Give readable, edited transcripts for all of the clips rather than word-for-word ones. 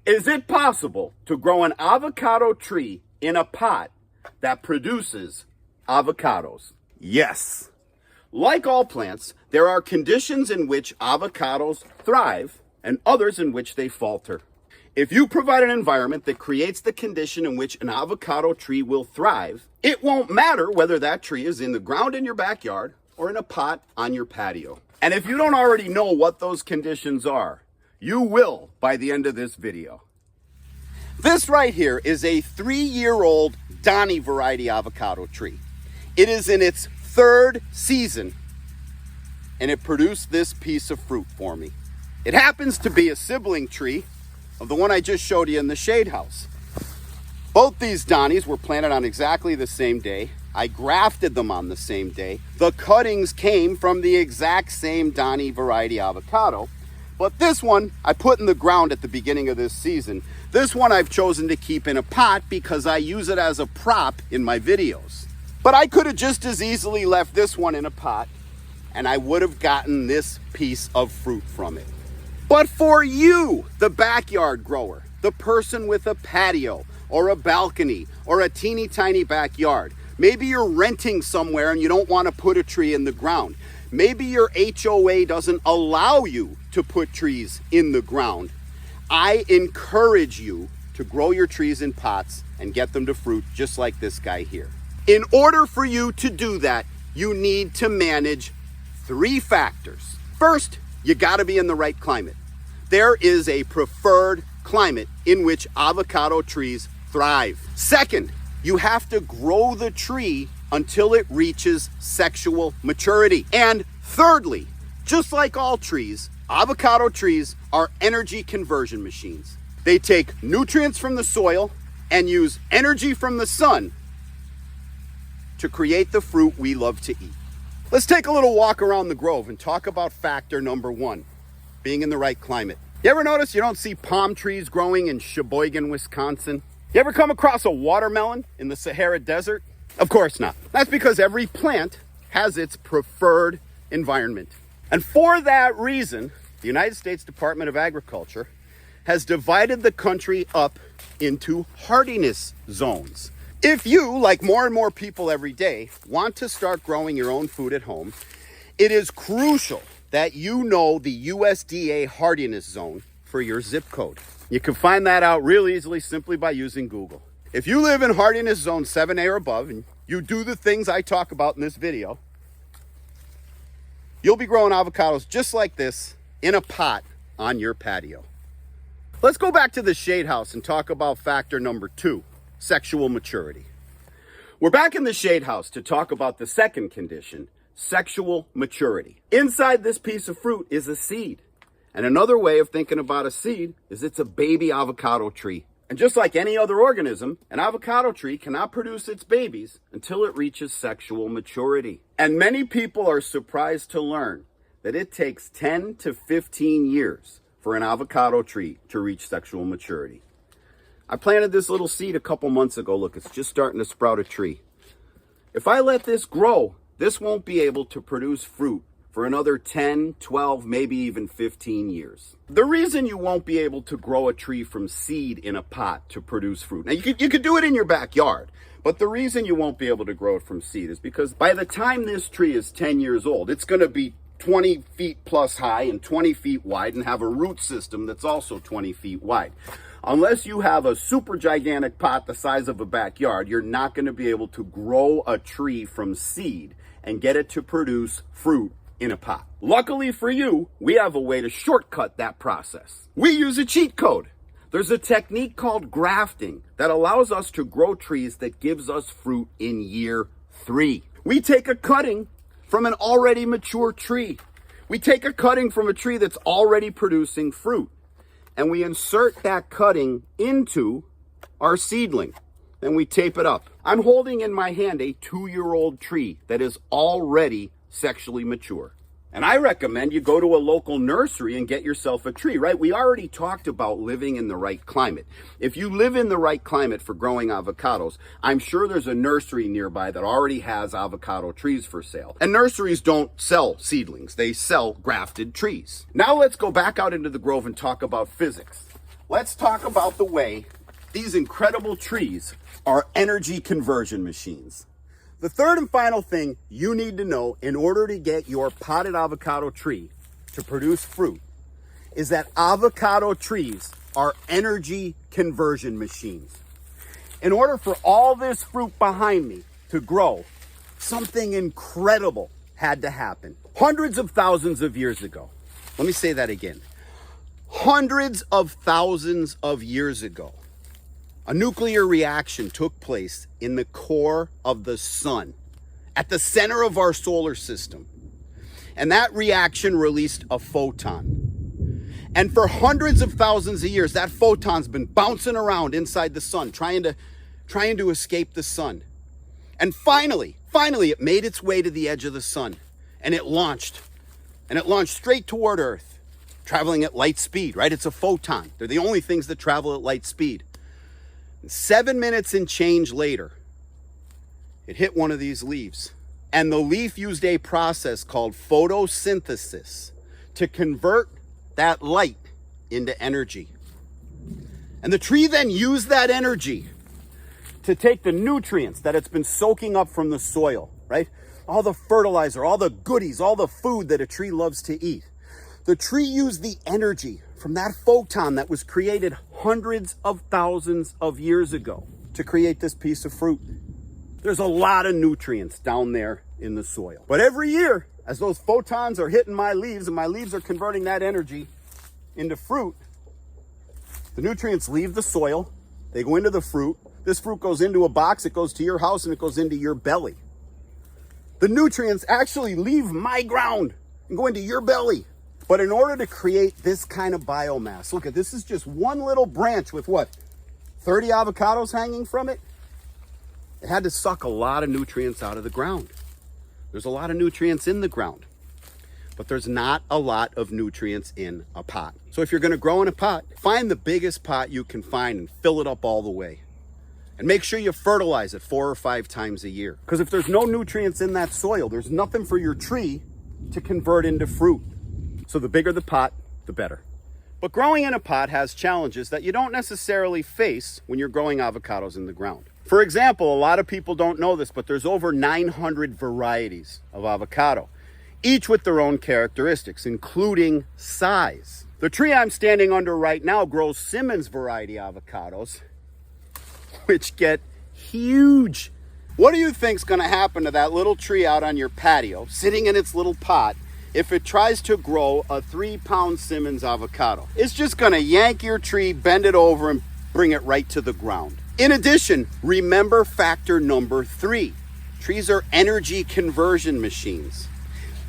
Is it possible to grow an avocado tree in a pot that produces avocados? Yes. Like all plants, there are conditions in which avocados thrive and others in which they falter. If you provide an environment that creates the condition in which an avocado tree will thrive, it won't matter whether that tree is in the ground in your backyard or in a pot on your patio. And if you don't already know what those conditions are, you will by the end of this video. This right here is a 3-year-old Donny variety avocado tree. It is in its 3rd season, and it produced this piece of fruit for me. It happens to be a sibling tree of the one I just showed you in the shade house. Both these Donnies were planted on exactly the same day. I grafted them on the same day. The cuttings came from the exact same Donny variety avocado, but this one I put in the ground at the beginning of this season. This one I've chosen to keep in a pot because I use it as a prop in my videos. But I could have just as easily left this one in a pot and I would have gotten this piece of fruit from it. But for you, the backyard grower, the person with a patio or a balcony or a teeny tiny backyard, maybe you're renting somewhere and you don't want to put a tree in the ground. Maybe your HOA doesn't allow you to put trees in the ground. I encourage you to grow your trees in pots and get them to fruit just like this guy here. In order for you to do that, you need to manage 3 factors. First, you got to be in the right climate. There is a preferred climate in which avocado trees thrive. Second, you have to grow the tree until it reaches sexual maturity. And thirdly, just like all trees, avocado trees are energy conversion machines. They take nutrients from the soil and use energy from the sun to create the fruit we love to eat. Let's take a little walk around the grove and talk about factor number 1, being in the right climate. You ever notice you don't see palm trees growing in Sheboygan, Wisconsin? You ever come across a watermelon in the Sahara Desert? Of course not. That's because every plant has its preferred environment. And for that reason, the United States Department of Agriculture has divided the country up into hardiness zones. If you, like more and more people every day, want to start growing your own food at home, it is crucial that you know the USDA hardiness zone for your zip code. You can find that out real easily simply by using Google. If you live in hardiness zone 7A or above, and you do the things I talk about in this video, you'll be growing avocados just like this in a pot on your patio. Let's go back to the shade house and talk about factor number 2. Sexual maturity. We're back in the shade house to talk about the second condition, sexual maturity. Inside this piece of fruit is a seed. And another way of thinking about a seed is it's a baby avocado tree. And just like any other organism, an avocado tree cannot produce its babies until it reaches sexual maturity. And many people are surprised to learn that it takes 10 to 15 years for an avocado tree to reach sexual maturity. I planted this little seed a couple months ago. Look, it's just starting to sprout a tree. If I let this grow, this won't be able to produce fruit for another 10, 12, maybe even 15 years. The reason you won't be able to grow a tree from seed in a pot to produce fruit, now you could do it in your backyard, but the reason you won't be able to grow it from seed is because by the time this tree is 10 years old, it's going to be 20 feet plus high and 20 feet wide and have a root system that's also 20 feet wide. Unless you have a super gigantic pot the size of a backyard, you're not going to be able to grow a tree from seed and get it to produce fruit in a pot. Luckily for you, we have a way to shortcut that process. We use a cheat code. There's a technique called grafting that allows us to grow trees that gives us fruit in year 3. We take a cutting from an already mature tree. We take a cutting from a tree that's already producing fruit, and we insert that cutting into our seedling. Then we tape it up. I'm holding in my hand a 2-year-old tree that is already sexually mature. And I recommend you go to a local nursery and get yourself a tree, right? We already talked about living in the right climate. If you live in the right climate for growing avocados, I'm sure there's a nursery nearby that already has avocado trees for sale. And nurseries don't sell seedlings, they sell grafted trees. Now let's go back out into the grove and talk about physics. let's talk about the way these incredible trees are energy conversion machines. The third and final thing you need to know in order to get your potted avocado tree to produce fruit is that avocado trees are energy conversion machines. In order for all this fruit behind me to grow, something incredible had to happen. Hundreds of thousands of years ago. Let me say that again. Hundreds of thousands of years ago, a nuclear reaction took place in the core of the sun, at the center of our solar system. And that reaction released a photon. And for hundreds of thousands of years, that photon's been bouncing around inside the sun, trying to escape the sun. And finally, it made its way to the edge of the sun, and it launched straight toward Earth, traveling at light speed, right? It's a photon. They're the only things that travel at light speed. And 7 minutes and change later, it hit one of these leaves. And the leaf used a process called photosynthesis to convert that light into energy. And the tree then used that energy to take the nutrients that it's been soaking up from the soil, right? All the fertilizer, all the goodies, all the food that a tree loves to eat. The tree used the energy from that photon that was created hundreds of thousands of years ago to create this piece of fruit. There's a lot of nutrients down there in the soil. But every year, as those photons are hitting my leaves and my leaves are converting that energy into fruit, the nutrients leave the soil, they go into the fruit. This fruit goes into a box, it goes to your house, and it goes into your belly. The nutrients actually leave my ground and go into your belly. But in order to create this kind of biomass, look at this is just one little branch with what, 30 avocados hanging from it? It had to suck a lot of nutrients out of the ground. There's a lot of nutrients in the ground, but there's not a lot of nutrients in a pot. So if you're gonna grow in a pot, find the biggest pot you can find and fill it up all the way. And make sure you fertilize it 4 or 5 times a year. Because if there's no nutrients in that soil, there's nothing for your tree to convert into fruit. So the bigger the pot, the better. But growing in a pot has challenges that you don't necessarily face when you're growing avocados in the ground. For example, a lot of people don't know this, but there's over 900 varieties of avocado, each with their own characteristics, including size. The tree I'm standing under right now grows Simmons variety avocados, which get huge. What do you think's gonna happen to that little tree out on your patio, sitting in its little pot, if it tries to grow a 3-pound Simmons avocado? It's just gonna yank your tree, bend it over, and bring it right to the ground. In addition, remember factor number 3. Trees are energy conversion machines.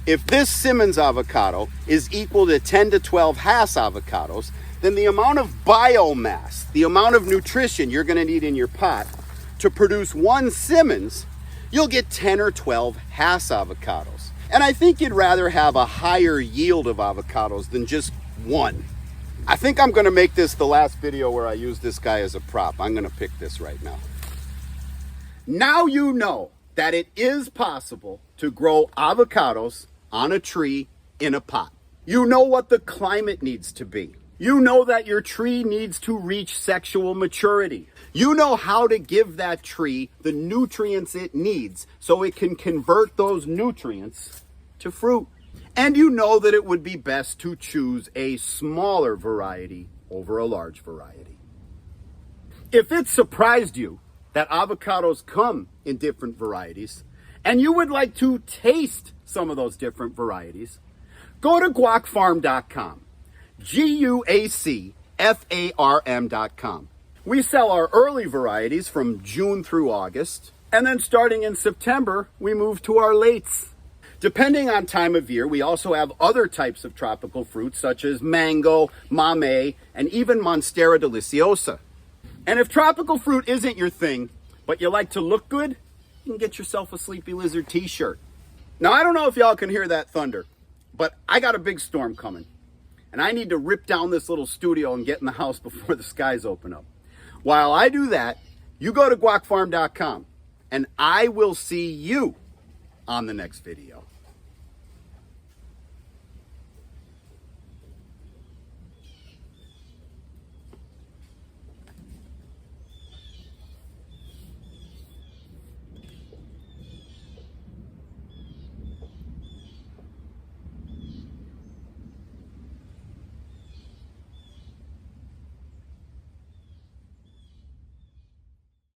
If this Simmons avocado is equal to 10 to 12 Hass avocados, then the amount of biomass, the amount of nutrition you're gonna need in your pot to produce one Simmons, you'll get 10 or 12 Hass avocados. And I think you'd rather have a higher yield of avocados than just one. I think I'm gonna make this the last video where I use this guy as a prop. I'm gonna pick this right now. Now you know that it is possible to grow avocados on a tree in a pot. You know what the climate needs to be. You know that your tree needs to reach sexual maturity. You know how to give that tree the nutrients it needs so it can convert those nutrients to fruit. And you know that it would be best to choose a smaller variety over a large variety. If it surprised you that avocados come in different varieties, and you would like to taste some of those different varieties, go to guacfarm.com. GUACFARM.com. We sell our early varieties from June through August, and then starting in September, we move to our lates. Depending on time of year, we also have other types of tropical fruits such as mango, mamey, and even Monstera deliciosa. And if tropical fruit isn't your thing, but you like to look good, you can get yourself a Sleepy Lizard t-shirt. Now, I don't know if y'all can hear that thunder, but I got a big storm coming. And I need to rip down this little studio and get in the house before the skies open up. While I do that, you go to guacfarm.com and I will see you on the next video.